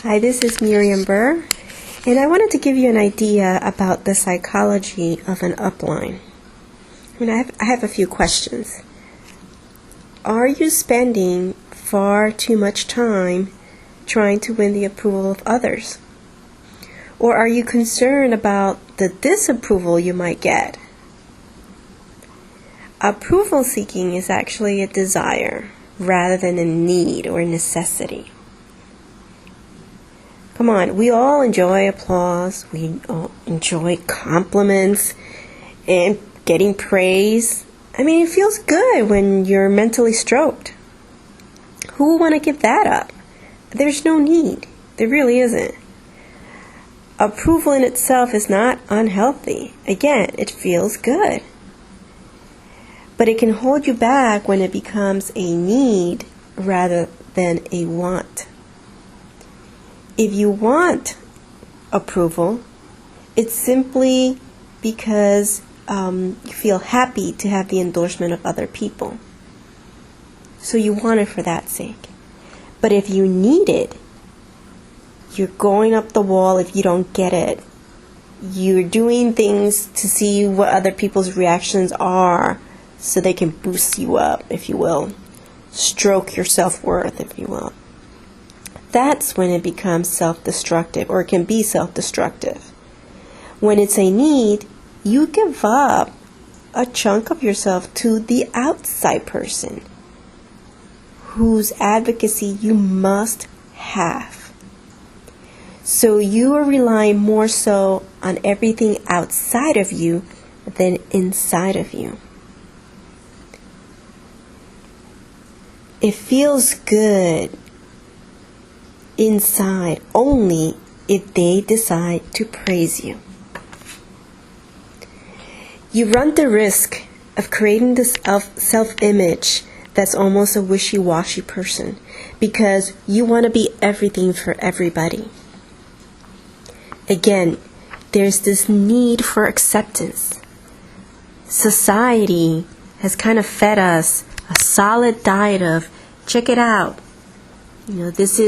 Hi, this is Miriam Buhr, and I wanted to give you an idea about the psychology of an upline. I have a few questions. Are you spending far too much time trying to win the approval of others? Or are you concerned about the disapproval you might get? Approval seeking is actually a desire rather than a need or necessity. Come on, we all enjoy applause, we all enjoy compliments and getting praise. It feels good when you're mentally stroked. Who would want to give that up? There's no need. There really isn't. Approval in itself is not unhealthy. Again, it feels good. But it can hold you back when it becomes a need rather than a want. If you want approval, it's simply because you feel happy to have the endorsement of other people. So you want it for that sake. But if you need it, you're going up the wall if you don't get it. You're doing things to see what other people's reactions are so they can boost you up, if you will. Stroke your self-worth, if you will. That's when it becomes self-destructive, or it can be self-destructive. When it's a need, you give up a chunk of yourself to the outside person whose advocacy you must have. So you are relying more so on everything outside of you than inside of you. It feels good inside only if they decide to praise you. You run the risk of creating this self-image that's almost a wishy-washy person because you want to be everything for everybody. Again, there's this need for acceptance. Society has kind of fed us a solid diet of, check it out. This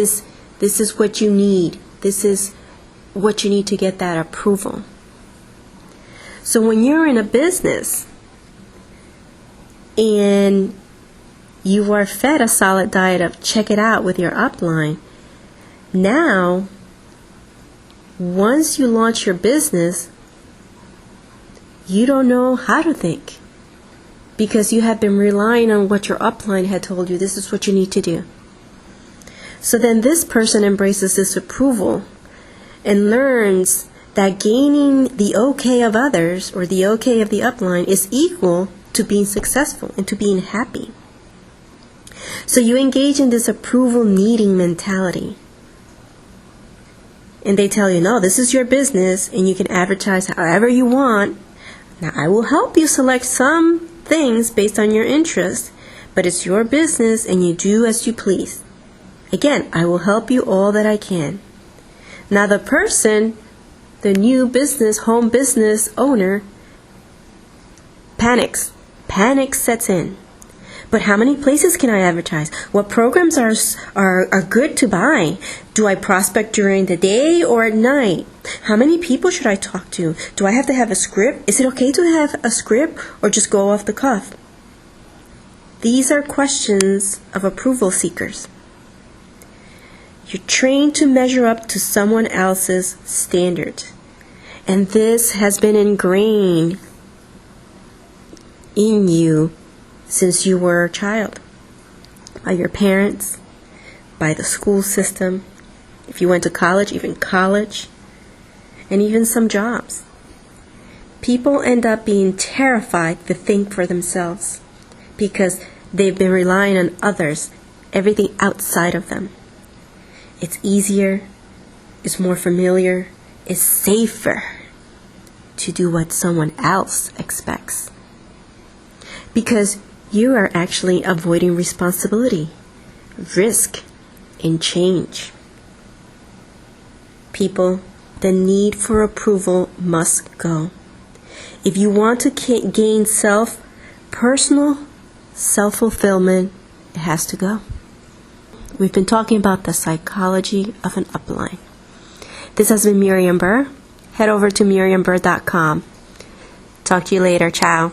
is what you need. This is what you need to get that approval. So when you're in a business and you are fed a solid diet of check it out with your upline, now, once you launch your business, you don't know how to think because you have been relying on what your upline had told you. This is what you need to do. So then this person embraces this approval and learns that gaining the okay of others or the okay of the upline is equal to being successful and to being happy. So you engage in this approval needing mentality. And they tell you, no, this is your business and you can advertise however you want. Now I will help you select some things based on your interest, but it's your business and you do as you please. Again, I will help you all that I can. Now the person, the new home business owner, panics. Panic sets in. But how many places can I advertise? What programs are good to buy? Do I prospect during the day or at night? How many people should I talk to? Do I have to have a script? Is it okay to have a script or just go off the cuff? These are questions of approval seekers. You're trained to measure up to someone else's standard. And this has been ingrained in you since you were a child. By your parents, by the school system, if you went to college, even college, and even some jobs. People end up being terrified to think for themselves because they've been relying on others, everything outside of them. It's easier, it's more familiar, it's safer to do what someone else expects. Because you are actually avoiding responsibility, risk, and change. People, the need for approval must go. If you want to gain personal self-fulfillment, it has to go. We've been talking about the psychology of an upline. This has been Miriam Buhr. Head over to miriambuhr.com. Talk to you later. Ciao.